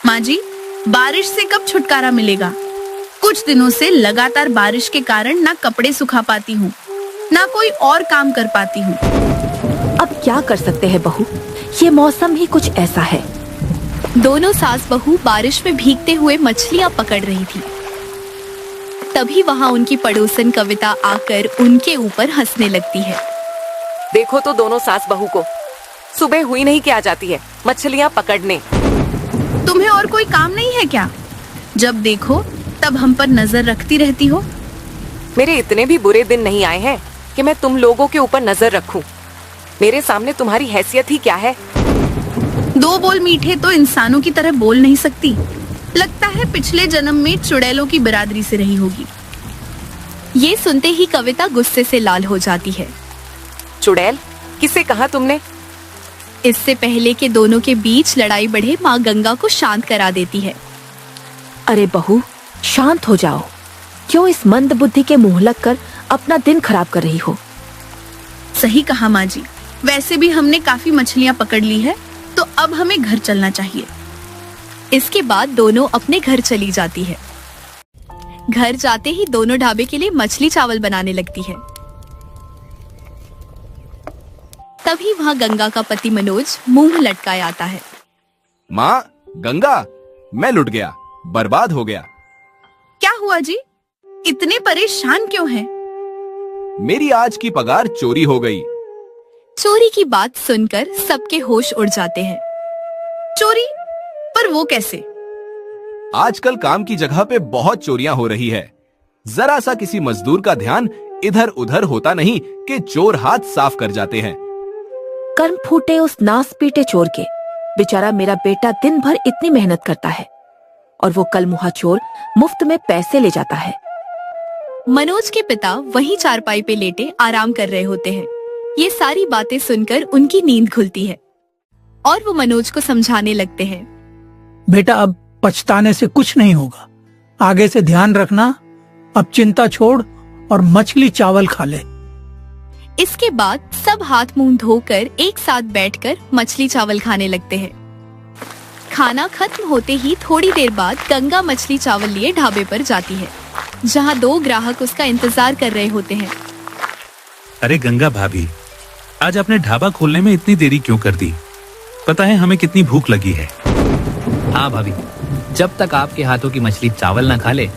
माँ जी, बारिश से कब छुटकारा मिलेगा? कुछ दिनों से लगातार बारिश के कारण ना कपड़े सुखा पाती हूँ, ना कोई और काम कर पाती हूँ। अब क्या कर सकते हैं बहू, ये मौसम ही कुछ ऐसा है। दोनों सास बहू बारिश में भीगते हुए मछलियाँ पकड़ रही थी। तभी वहाँ उनकी पड़ोसन कविता आकर उनके ऊपर हंसने लगती है। देखो तो दोनों सास बहू को, सुबह हुई नहीं कि आ जाती है मछलियाँ पकड़ने। तुम्हें और कोई काम नहीं है क्या? जब देखो तब हम पर नजर रखती रहती हो। मेरे इतने भी बुरे दिन नहीं आए हैं कि मैं तुम लोगों के ऊपर नजर रखूं। मेरे सामने तुम्हारी हैसियत ही क्या है? दो बोल मीठे तो इंसानों की तरह बोल नहीं सकती। लगता है पिछले जन्म में चुड़ैलों की बिरादरी से रही होगी। ये सुनते ही कविता गुस्से से लाल हो जाती है। चुड़ैल? किसे कहा तुमने? इससे पहले कि दोनों के बीच लड़ाई बढ़े, माँ गंगा को शांत करा देती है। अरे बहू, शांत हो जाओ। क्यों इस मंद बुद्धि के मुंह लग कर अपना दिन खराब कर रही हो? सही कहा माँ जी। वैसे भी हमने काफी मछलियाँ पकड़ ली है, तो अब हमें घर चलना चाहिए। इसके बाद दोनों अपने घर चली जाती है। घर जाते ही दोनों ढाबे के लिए मछली चावल बनाने लगती है। तभी वहाँ गंगा का पति मनोज मुंह लटकाए आता है। माँ गंगा, मैं लुट गया, बर्बाद हो गया। क्या हुआ जी? इतने परेशान क्यों हैं? मेरी आज की पगार चोरी हो गई। चोरी की बात सुनकर सबके होश उड़ जाते हैं। चोरी? पर वो कैसे? आजकल काम की जगह पे बहुत चोरियां हो रही है। जरा सा किसी मजदूर का ध्यान इधर उधर होता नहीं कि चोर हाथ साफ कर जाते हैं। कर्म फूटे उस नास पीटे चोर के। बेचारा मेरा बेटा दिन भर इतनी मेहनत करता है और वो कल मुहा चोर मुफ्त में पैसे ले जाता है। मनोज के पिता वहीं चारपाई पे लेटे आराम कर रहे होते हैं। ये सारी बातें सुनकर उनकी नींद खुलती है और वो मनोज को समझाने लगते हैं। बेटा, अब पछताने से कुछ नहीं होगा। आगे से ध्यान रखना। अब चिंता छोड़ और मछली चावल खा ले। इसके बाद सब हाथ मुंह धोकर एक साथ बैठकर मछली चावल खाने लगते हैं। खाना खत्म होते ही थोड़ी देर बाद गंगा मछली चावल लिए ढाबे पर जाती है, जहां दो ग्राहक उसका इंतजार कर रहे होते हैं। अरे गंगा भाभी, आज आपने ढाबा खोलने में इतनी देरी क्यों कर दी? पता है हमें कितनी भूख लगी है। हाँ भाभी, जब तक आपके हाथों की मछली चावल ना खा ले,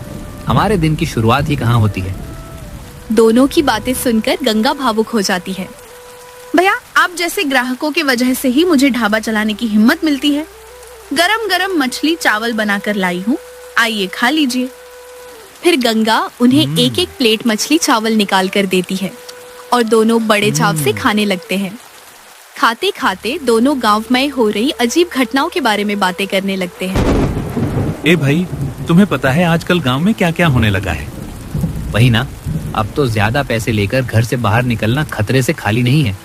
हमारे दिन की शुरुआत ही कहाँ होती है। दोनों की बातें सुनकर गंगा भावुक हो जाती है। भैया, आप जैसे ग्राहकों की वजह से ही मुझे ढाबा चलाने की हिम्मत मिलती है। गरम गरम मछली चावल बनाकर लाई हूँ, आइए खा लीजिए। फिर गंगा उन्हें एक एक प्लेट मछली चावल निकाल कर देती है और दोनों बड़े चाव से खाने लगते हैं। खाते खाते दोनों गांव में हो रही अजीब घटनाओं के बारे में बातें करने लगते हैं। ए भाई, तुम्हें पता है आजकल गांव में क्या क्या होने लगा है? वही ना, अब तो ज्यादा पैसे लेकर घर से बाहर निकलना खतरे से खाली नहीं है।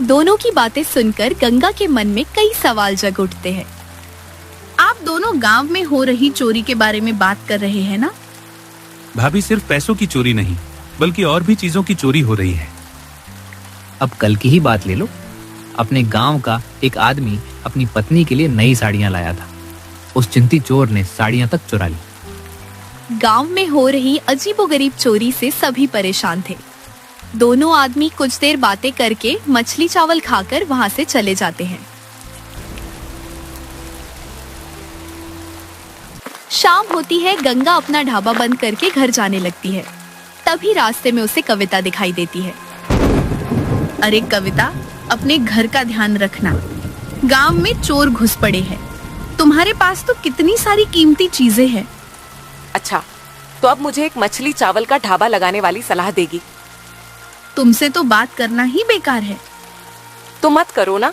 दोनों की बातें सुनकर गंगा के मन में कई सवाल जग उठते हैं। आप दोनों गांव में हो रही चोरी के बारे में बात कर रहे हैं ना? भाभी, सिर्फ पैसों की चोरी नहीं बल्कि और भी चीजों की चोरी हो रही है। अब कल की ही बात ले लो। अपने गांव का एक आदमी अपनी पत्नी के लिए नई साड़ियां लाया था। उस चिंती चोर ने साड़ियां तक चुरा ली। गांव में हो रही अजीबोगरीब चोरी से सभी परेशान थे। दोनों आदमी कुछ देर बातें करके मछली चावल खाकर वहां से चले जाते हैं। शाम होती है। गंगा अपना ढाबा बंद करके घर जाने लगती है। तभी रास्ते में उसे कविता दिखाई देती है। अरे कविता, अपने घर का ध्यान रखना। गांव में चोर घुस पड़े हैं। तुम्हारे पास तो कितनी सारी कीमती चीजें हैं। अच्छा, तो अब मुझे एक मछली चावल का ढाबा लगाने वाली सलाह देगी? तुमसे तो बात करना ही बेकार है। तो मत करो ना।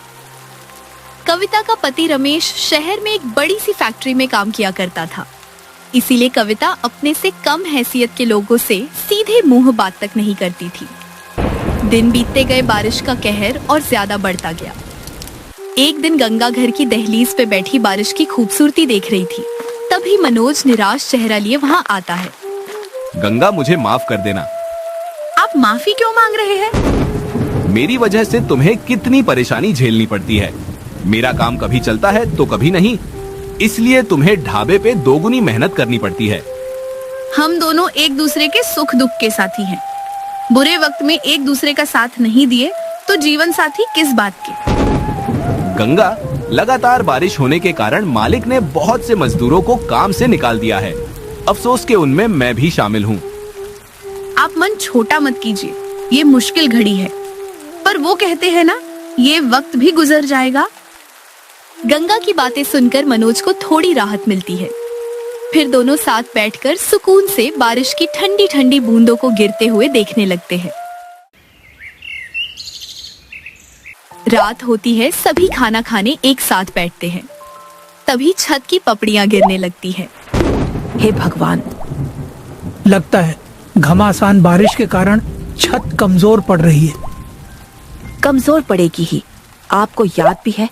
कविता का पति रमेश शहर में एक बड़ी सी फैक्ट्री में काम किया करता था। इसीलिए कविता अपने से कम हैसियत के लोगों से सीधे मुंह बात तक नहीं करती थी। दिन बीतते गए, बारिश का कहर और ज्यादा बढ़ता गया। एक दिन गंगा घर की दहलीज पे बैठी बारिश की खूबसूरती देख रही थी। तभी मनोज निराश चेहरा लिए वहाँ आता है। गंगा, मुझे माफ कर देना। आप माफी क्यों मांग रहे हैं? मेरी वजह से तुम्हें कितनी परेशानी झेलनी पड़ती है। मेरा काम कभी चलता है तो कभी नहीं। इसलिए तुम्हें ढाबे पे दोगुनी मेहनत करनी पड़ती है। हम दोनों एक दूसरे के सुख दुख के साथी हैं। बुरे वक्त में एक दूसरे का साथ नहीं दिए तो जीवन साथी किस बात के। गंगा, लगातार बारिश होने के कारण मालिक ने बहुत से मजदूरों को काम से निकाल दिया है। अफसोस के उनमें मैं भी शामिल हूँ। आप मन छोटा मत कीजिए, ये मुश्किल घड़ी है, पर वो कहते हैं ना, ये वक्त भी गुजर जाएगा। गंगा की बातें सुनकर मनोज को थोड़ी राहत मिलती है। फिर दोनों साथ बैठकर सुकून से बारिश की ठंडी ठंडी बूंदों को गिरते हुए देखने लगते हैं। रात होती है, सभी खाना खाने एक साथ बैठते हैं। तभी छत की पपड़ियां गिरने लगती है। हे भगवान, लगता है घमासान बारिश के कारण छत कमजोर पड़ रही है। कमजोर पड़ेगी ही। आपको याद भी है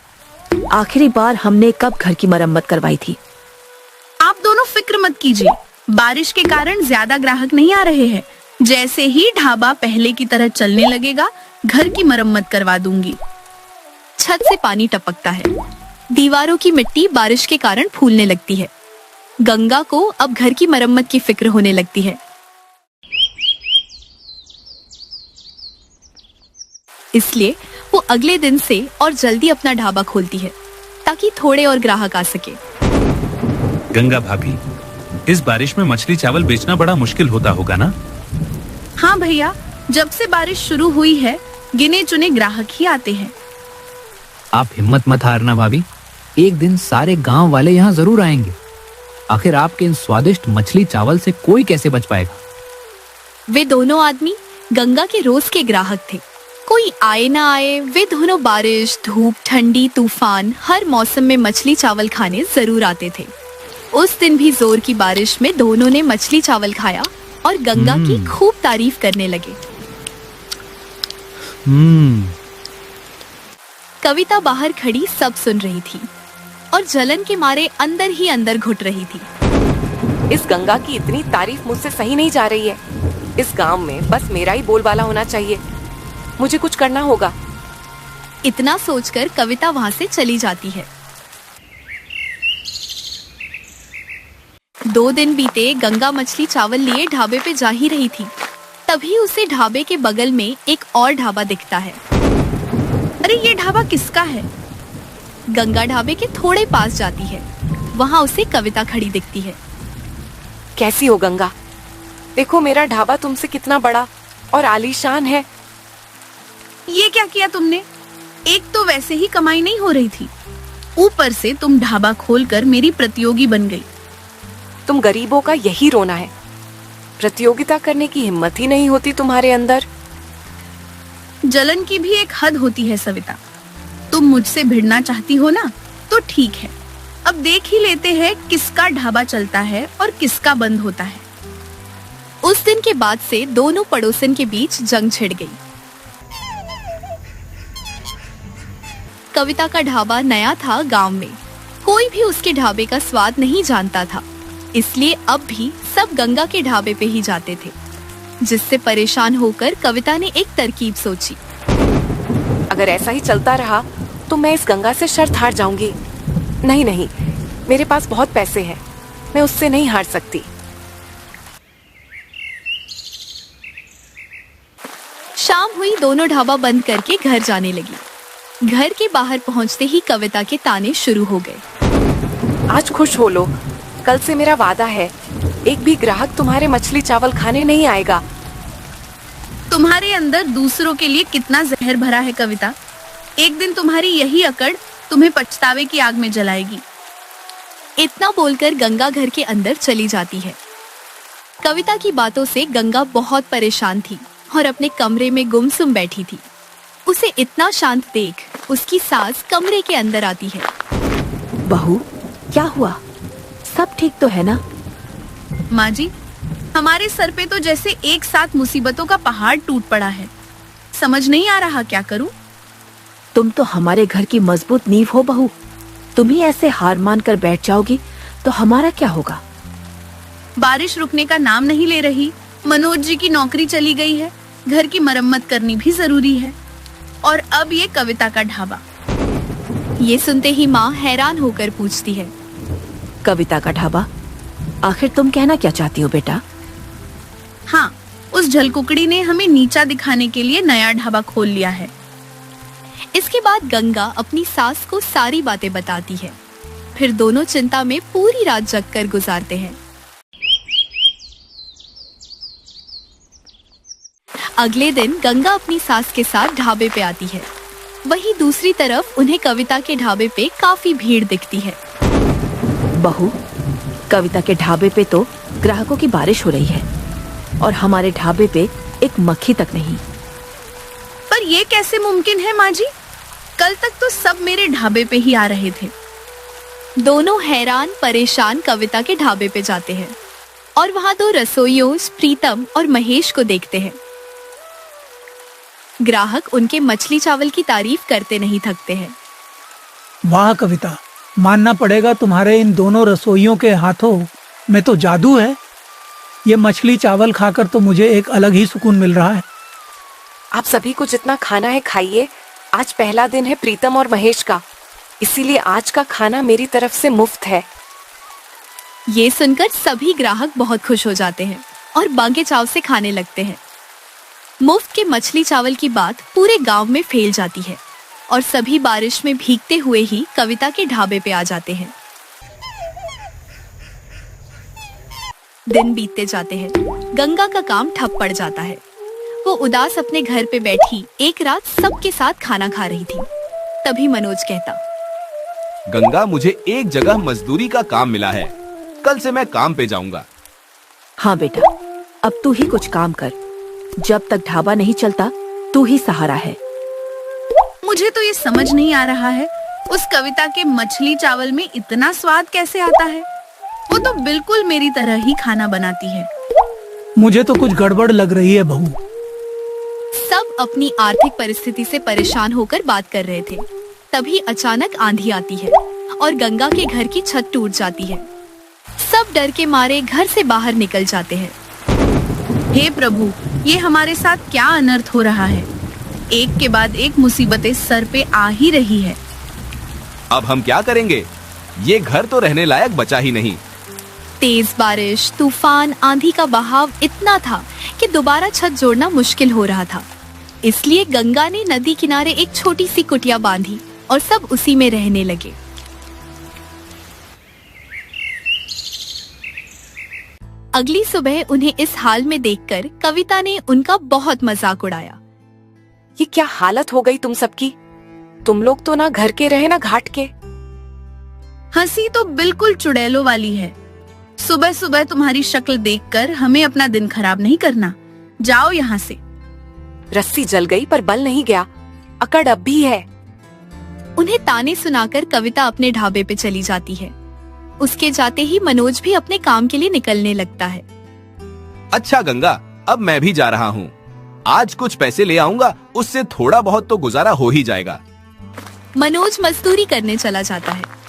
आखिरी बार हमने कब घर की मरम्मत करवाई थी? आप दोनों फिक्र मत कीजिए, बारिश के कारण ज्यादा ग्राहक नहीं आ रहे हैं। जैसे ही ढाबा पहले की तरह चलने लगेगा, घर की मरम्मत करवा दूंगी। छत से पानी टपकता है। दीवारों की मिट्टी बारिश के कारण फूलने लगती है। गंगा को अब घर की मरम्मत की फिक्र होने लगती है। इसलिए वो अगले दिन से और जल्दी अपना ढाबा खोलती है ताकि थोड़े और ग्राहक आ सके। गंगा भाभी, इस बारिश में मछली चावल बेचना बड़ा मुश्किल होता होगा ना? हाँ भैया, जब से बारिश शुरू हुई है, गिने चुने ग्राहक ही आते हैं। आप हिम्मत मत हारना भाभी, एक दिन सारे गांव वाले यहाँ जरूर आएंगे। आखिर आपके इन स्वादिष्ट मछली चावल से कोई कैसे बच पाएगा? वे दोनों आदमी गंगा के रोज के ग्राहक थे। कोई आए ना आए, वे दोनों बारिश, धूप, ठंडी, तूफान, हर मौसम में मछली चावल खाने जरूर आते थे। उस दिन भी जोर की बारिश में दोनों ने मछली चावल खाया और गंगा की खूब तारीफ करने लगे। कविता बाहर खड़ी सब सुन रही थी और जलन के मारे अंदर ही अंदर घुट रही थी। इस गंगा की इतनी तारीफ मुझसे सही नहीं जा रही है। इस गांव में बस मेरा ही बोलबाला होना चाहिए। मुझे कुछ करना होगा। इतना सोचकर कविता वहां से चली जाती है। 2 दिन बीते, गंगा मछली चावल लिए ढाबे पे जा ही रही थी। तभी उसे ढाबे के बगल में एक और ढाबा दिखता है। अरे ये ढाबा किसका है? गंगा ढाबे के थोड़े पास जाती है। वहाँ उसे कविता खड़ी दिखती है। कैसी हो गंगा? देखो मेरा ढाबा तुमसे कितना बड़ा और आलीशान है। ये क्या किया तुमने? एक तो वैसे ही कमाई नहीं हो रही थी, ऊपर से तुम ढाबा खोलकर मेरी प्रतियोगी बन गई। तुम गरीबों का यही रोना है। प्रतियोगिता करने की हिम्मत ही नहीं होती तुम्हारे अंदर। जलन की भी एक हद होती है सविता। तुम मुझसे भिड़ना चाहती हो ना, तो ठीक है। अब देख ही लेते हैं किसका ढाबा चलता है और किसका बंद होता है। उस दिन के बाद से दोनों पड़ोसन के बीच जंग छिड़ गई। कविता का ढाबा नया था गांव में। कोई भी उसके ढाबे का स्वाद नहीं जानता था, इसलिए अब भी सब गंगा के ढाबे पे ही जाते थे। जिससे परेशान होकर कविता ने एक तरकीब सोची। अगर ऐसा ही चलता रहा तो मैं इस गंगा से शर्त हार जाऊंगी। नहीं नहीं, मेरे पास बहुत पैसे हैं, मैं उससे नहीं हार सकती। शाम हुई, दोनों ढाबा बंद करके घर जाने लगी। घर के बाहर पहुंचते ही कविता के ताने शुरू हो गए। आज खुश हो लो, कल से मेरा वादा है, एक भी ग्राहक तुम्हारे मछली चावल खाने नहीं आएगा। तुम्हारे अंदर दूसरों के लिए कितना जहर भरा है कविता। एक दिन तुम्हारी यही अकड़ तुम्हें पछतावे की आग में जलाएगी। इतना बोलकर गंगा घर के अंदर चली जाती है। कविता की बातों से गंगा बहुत परेशान थी और अपने कमरे में गुमसुम बैठी थी। उसे इतना शांत देख उसकी सास कमरे के अंदर आती है। बहू, क्या हुआ? सब ठीक तो है ना? माँ जी, हमारे सर पे तो जैसे एक साथ मुसीबतों का पहाड़ टूट पड़ा है। समझ नहीं आ रहा क्या करूं। तुम तो हमारे घर की मजबूत नींव हो बहू। तुम ही ऐसे हार मान कर बैठ जाओगी तो हमारा क्या होगा? बारिश रुकने का नाम नहीं ले रही। मनोज जी की नौकरी चली गई है, घर की मरम्मत करनी भी जरूरी है, और अब ये कविता का ढाबा। ये सुनते ही माँ हैरान होकर पूछती है, कविता का ढाबा, आखिर तुम कहना क्या चाहती हो बेटा? हाँ, उस झलकुकड़ी ने हमें नीचा दिखाने के लिए नया ढाबा खोल लिया है। इसके बाद गंगा अपनी सास को सारी बातें बताती है। फिर दोनों चिंता में पूरी रात जगकर गुजारते हैं। अगले दिन गंगा अपनी सास के साथ ढाबे पे आती है। वहीं दूसरी तरफ उन्हें कविता के ढाबे पे काफी भीड़ दिखती है। बहू, कविता के ढाबे पे तो ग्राहकों की बारिश हो रही है और हमारे ढाबे पे एक मक्खी तक नहीं। पर ये कैसे मुमकिन है माँ जी? कल तक तो सब मेरे ढाबे पे ही आ रहे थे। दोनों हैरान परेशान कविता के ढाबे पे जाते हैं और वहां दो रसोइयों प्रीतम और महेश को देखते हैं। ग्राहक उनके मछली चावल की तारीफ करते नहीं थकते हैं। वाह कविता, मानना पड़ेगा तुम्हारे इन दोनों रसोइयों के हाथों में तो जादू है। ये मछली चावल खाकर तो मुझे एक अलग ही सुकून मिल रहा है। आप सभी को जितना खाना है खाइए। आज पहला दिन है प्रीतम और महेश का, इसीलिए आज का खाना मेरी तरफ से मुफ्त है। ये सुनकर सभी ग्राहक बहुत खुश हो जाते हैं और बागे चाव से खाने लगते हैं। मुफ्त के मछली चावल की बात पूरे गांव में फैल जाती है और सभी बारिश में भीगते हुए ही कविता के ढाबे पे आ जाते हैं। दिन बीतते जाते हैं। गंगा का काम ठप पड़ जाता है। वो उदास अपने घर पे बैठी एक रात सबके साथ खाना खा रही थी। तभी मनोज कहता, गंगा, मुझे एक जगह मजदूरी का काम मिला है। कल से मैं काम पे जाऊंगा। हाँ बेटा, अब तू ही कुछ काम कर। जब तक ढाबा नहीं चलता तू ही सहारा है। मुझे तो ये समझ नहीं आ रहा है, उस कविता के मछली चावल में इतना स्वाद कैसे आता है? वो तो बिल्कुल मेरी तरह ही खाना बनाती है। मुझे तो कुछ गड़बड़ लग रही है बहू। सब अपनी आर्थिक परिस्थिति से परेशान होकर बात कर रहे थे। तभी अचानक आंधी आती है और गंगा के घर की छत टूट जाती है। सब डर के मारे घर से बाहर निकल जाते हैं। हे प्रभु, ये हमारे साथ क्या अनर्थ हो रहा है? एक के बाद एक मुसीबतें सर पे आ ही रही है। अब हम क्या करेंगे? ये घर तो रहने लायक बचा ही नहीं। तेज बारिश, तूफान, आंधी का बहाव इतना था कि दोबारा छत जोड़ना मुश्किल हो रहा था। इसलिए गंगा ने नदी किनारे एक छोटी सी कुटिया बांधी और सब उसी में रहने लगे। अगली सुबह उन्हें इस हाल में देखकर कविता ने उनका बहुत मजाक उड़ाया। ये क्या हालत हो गई तुम सबकी? तुम लोग तो ना घर के रहे ना घाट के। हंसी तो बिल्कुल चुड़ैलों वाली है। सुबह सुबह तुम्हारी शक्ल देखकर हमें अपना दिन खराब नहीं करना। जाओ यहाँ से। रस्सी जल गई पर बल नहीं गया, अकड़ अब भी है। उन्हें ताने सुनाकर कविता अपने ढाबे पे चली जाती है। उसके जाते ही मनोज भी अपने काम के लिए निकलने लगता है। अच्छा गंगा, अब मैं भी जा रहा हूँ। आज कुछ पैसे ले आऊंगा, उससे थोड़ा बहुत तो गुजारा हो ही जाएगा। मनोज मजदूरी करने चला जाता है।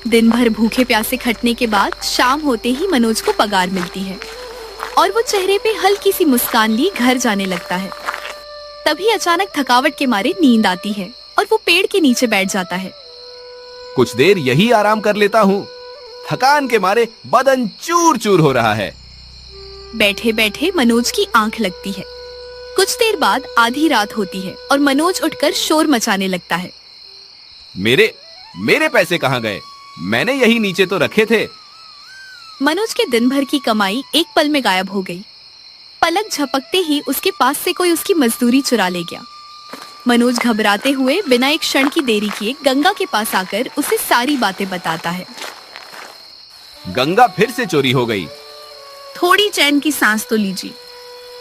दिन भर भूखे प्यासे खटने के बाद शाम होते ही मनोज को पगार मिलती है और वो चेहरे पे हल्की सी मुस्कान ली घर जाने लगता है। तभी अचानक थकावट के मारे नींद आती है और वो पेड़ के नीचे बैठ जाता है। कुछ देर यही आराम कर लेता हूँ। थकान के मारे बदन चूर चूर हो रहा है। बैठे बैठे मनोज की आंख लगती है। कुछ देर बाद आधी रात होती है और मनोज उठकर शोर मचाने लगता है। मेरे पैसे कहाँ गए? मैंने यही नीचे तो रखे थे। मनोज के दिन भर की कमाई एक पल में गायब हो गई। पलक झपकते ही उसके पास से कोई उसकी मजदूरी चुरा ले गया। मनोज घबराते हुए बिना एक क्षण की देरी किए गंगा के पास आकर उसे सारी बातें बताता है। गंगा, फिर से चोरी हो गई। थोड़ी चैन की सांस तो लीजिए।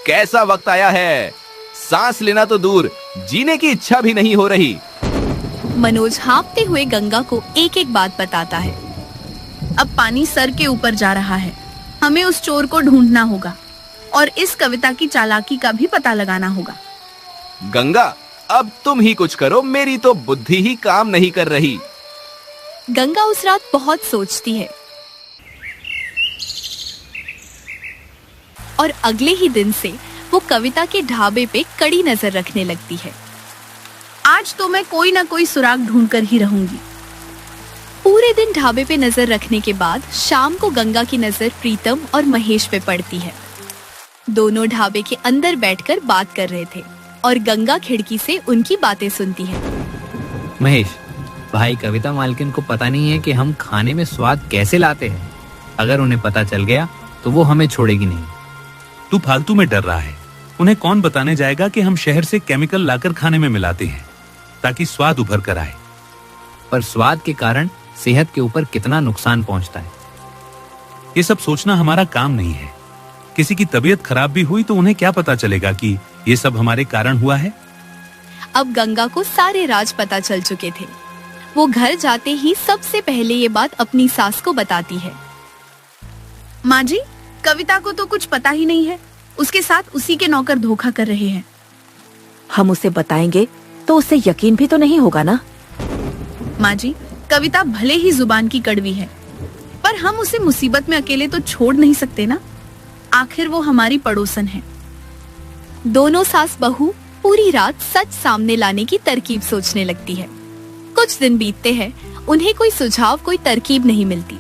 कैसा वक्त आया है, सांस लेना तो दूर, जीने की इच्छा भी नहीं हो रही। मनोज हाँफते हुए गंगा को एक एक बात बताता है। अब पानी सर के ऊपर जा रहा है। हमें उस चोर को ढूंढना होगा और इस कविता की चालाकी का भी पता लगाना होगा। गंगा, अब तुम ही कुछ करो, मेरी तो बुद्धि ही काम नहीं कर रही। गंगा उस रात बहुत सोचती है और अगले ही दिन से वो कविता के ढाबे पे कड़ी नजर रखने लगती है। आज तो मैं कोई ना कोई सुराग ढूंढ कर ही रहूंगी। पूरे दिन ढाबे पे नजर रखने के बाद शाम को गंगा की नजर प्रीतम और महेश पे पड़ती है। दोनों ढाबे के अंदर बैठकर बात कर रहे थे और गंगा खिड़की से उनकी बातें सुनती है। महेश, भाई कविता मालकिन को पता नहीं है कि हम खाने में स्वाद कैसे लाते हैं। अगर उन्हें पता चल गया तो वो हमें छोड़ेगी नहीं। तू फालतू में डर रहा है। उन्हें कौन बताने जाएगा कि हम शहर से केमिकल लाकर खाने में मिलाते हैं ताकि स्वाद उभर कर आए। पर स्वाद के कारण सेहत के ऊपर कितना नुकसान पहुंचता है, ये सब सोचना हमारा काम नहीं है। किसी की तबीयत खराब भी हुई तो उन्हें क्या पता चलेगा कि ये सब हमारे कारण हुआ है। अब गंगा को सारे राज पता चल चुके थे। वो घर जाते ही सबसे पहले ये बात अपनी सास को बताती है। माँ जी, कविता को तो कुछ पता ही नहीं है। उसके साथ उसी के नौकर धोखा कर रहे हैं। हम उसे बताएंगे तो उसे यकीन भी तो नहीं होगा ना। माँ जी, कविता भले ही जुबान की कड़वी है, पर हम उसे मुसीबत में अकेले तो छोड़ नहीं सकते ना। आखिर वो हमारी पड़ोसन है। दोनों सास बहू पूरी रात सच सामने लाने की तरकीब सोचने लगती है। कुछ दिन बीतते हैं, उन्हें कोई सुझाव, कोई तरकीब नहीं मिलती।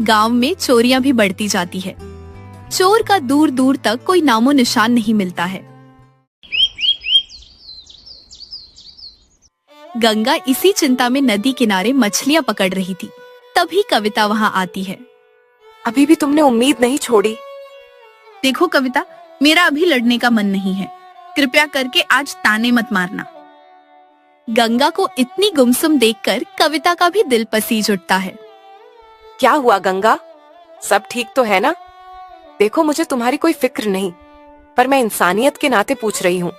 गांव में चोरियां भी बढ़ती जाती है। चोर का दूर दूर तक कोई नामो निशान नहीं मिलता है। गंगा इसी चिंता में नदी किनारे मछलियां पकड़ रही थी। तभी कविता वहां आती है। अभी भी तुमने उम्मीद नहीं छोड़ी। देखो कविता, मेरा अभी लड़ने का मन नहीं है। कृपया करके आज ताने मत मारना। गंगा को इतनी गुमसुम देखकर कविता का भी दिल पसीज उठता है। क्या हुआ गंगा, सब ठीक तो है ना? देखो, मुझे तुम्हारी कोई फिक्र नहीं, पर मैं इंसानियत के नाते पूछ रही हूँ।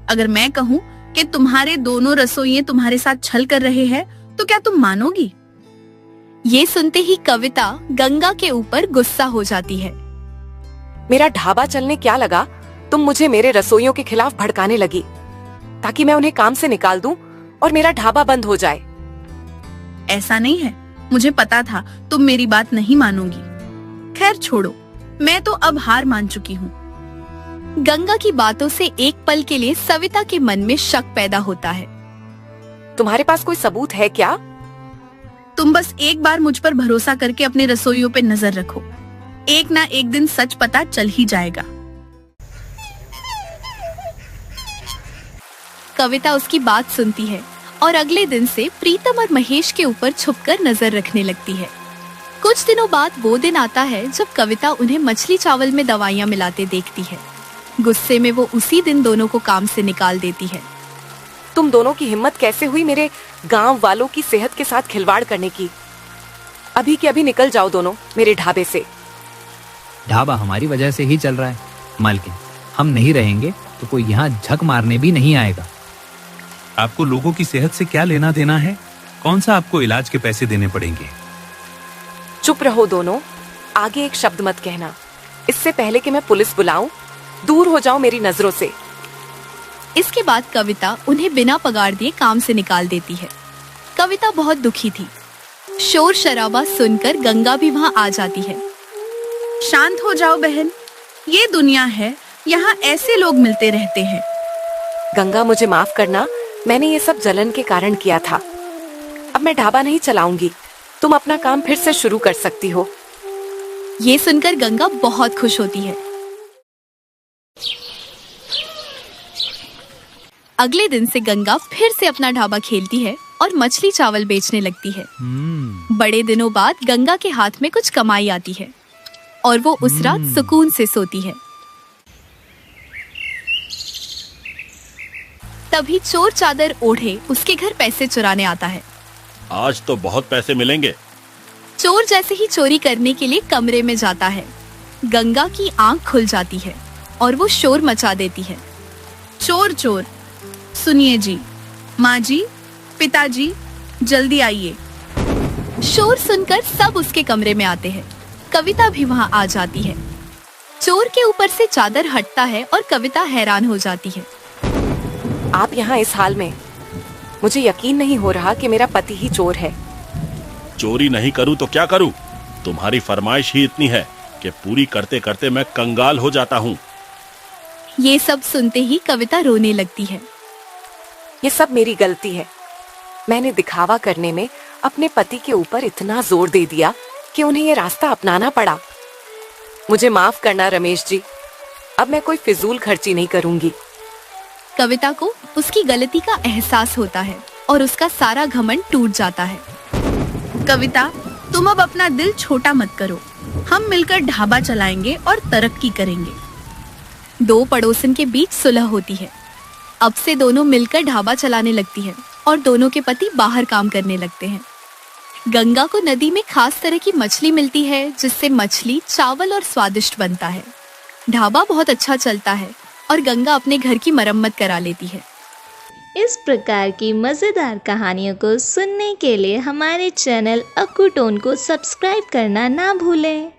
अगर मैं कहूँ कि तुम्हारे दोनों रसोइये तुम्हारे साथ छल कर रहे हैं, तो क्या तुम मानोगी? ये सुनते ही कविता गंगा के ऊपर गुस्सा हो जाती है। मेरा ढाबा चलने क्या लगा, तुम मुझे मेरे रसोइयों के खिलाफ भड़काने लगी ताकि मैं उन्हें काम से निकाल दूं और मेरा ढाबा बंद हो जाए। ऐसा नहीं है, मुझे पता था तुम मेरी बात नहीं मानोगी। खैर छोड़ो, मैं तो अब हार मान चुकी हूँ। गंगा की बातों से एक पल के लिए सविता के मन में शक पैदा होता है। तुम्हारे पास कोई सबूत है क्या? तुम बस एक बार मुझ पर भरोसा करके अपने रसोइयों पे नजर रखो। एक ना एक दिन सच पता चल ही जाएगा। कविता उसकी बात सुनती है और अगले दिन से प्रीतम और महेश के ऊपर छुपकर नजर रखने लगती है। कुछ दिनों बाद वो दिन आता है जब कविता उन्हें मछली चावल में दवाइयाँ मिलाते देखती है। गुस्से में वो उसी दिन दोनों को काम से निकाल देती है। तुम दोनों की हिम्मत कैसे हुई मेरे गांव वालों की सेहत के साथ खिलवाड़ करने की? अभी के अभी निकल जाओ दोनों मेरे ढाबे से। ढाबा हमारी वजह से ही चल रहा है मालकिन। हम नहीं रहेंगे तो कोई यहाँ झक मारने भी नहीं आएगा। आपको लोगों की सेहत से क्या लेना देना है? कौन सा आपको इलाज के पैसे देने पड़ेंगे? चुप रहो दोनों, आगे एक शब्द मत कहना। इससे पहले कि मैं पुलिस बुलाऊं, दूर हो जाओ मेरी नजरों से। इसके बाद कविता उन्हें बिना पगार दिए काम से निकाल देती है। कविता बहुत दुखी थी। शोर शराबा सुनकर गंगा भी वहाँ आ जाती है। शांत हो जाओ बहन, ये दुनिया है, यहाँ ऐसे लोग मिलते रहते हैं। गंगा, मुझे माफ करना, मैंने ये सब जलन के कारण किया था। अब मैं ढाबा नहीं चलाऊंगी, तुम अपना काम फिर से शुरू कर सकती हो। ये सुनकर गंगा बहुत खुश होती है। अगले दिन से गंगा फिर से अपना ढाबा खेलती है और मछली चावल बेचने लगती है। बड़े दिनों बाद गंगा के हाथ में कुछ कमाई आती है और वो उस रात सुकून से सोती है। तभी चोर चादर ओढ़े उसके घर पैसे चुराने आता है। आज तो बहुत पैसे मिलेंगे। चोर जैसे ही चोरी करने के लिए कमरे में जाता है, गंगा की आंख खुल जाती है और वो शोर मचा देती है। चोर चोर, सुनिए जी, माँ जी, पिताजी, जल्दी आइए। शोर सुनकर सब उसके कमरे में आते हैं। कविता भी वहाँ आ जाती है। चोर के ऊपर से चादर हटता है और कविता हैरान हो जाती है। आप यहाँ इस हाल में? मुझे यकीन नहीं हो रहा कि मेरा पति ही चोर है। चोरी नहीं करूँ तो क्या करूँ? तुम्हारी फरमाइश ही इतनी है कि पूरी करते करते मैं कंगाल हो जाता हूँ। ये सब सुनते ही कविता रोने लगती है। ये सब मेरी गलती है। मैंने दिखावा करने में अपने पति के ऊपर इतना जोर दे दिया कि उन्हें ये रास्ता अपनाना पड़ा। मुझे माफ करना रमेश जी, अब मैं कोई फिजूल खर्ची नहीं करूंगी। कविता को उसकी गलती का एहसास होता है और उसका सारा घमंड टूट जाता है। कविता, तुम अब अपना दिल छोटा मत करो। हम मिलकर ढाबा चलाएंगे और तरक्की करेंगे। दो पड़ोसन के बीच सुलह होती है। अब से दोनों मिलकर ढाबा चलाने लगती हैं और दोनों के पति बाहर काम करने लगते हैं। गंगा को नदी में खास तरह की मछली मिलती है, जिससे मछली, चावल और स्वादिष्ट बनता है। ढाबा बहुत अच्छा चलता है और गंगा अपने घर की मरम्मत करा लेती है। इस प्रकार की मज़ेदार कहानियों को सुनने के लिए हमारे चैनल अक्कू टोन को सब्सक्राइब करना ना भूलें।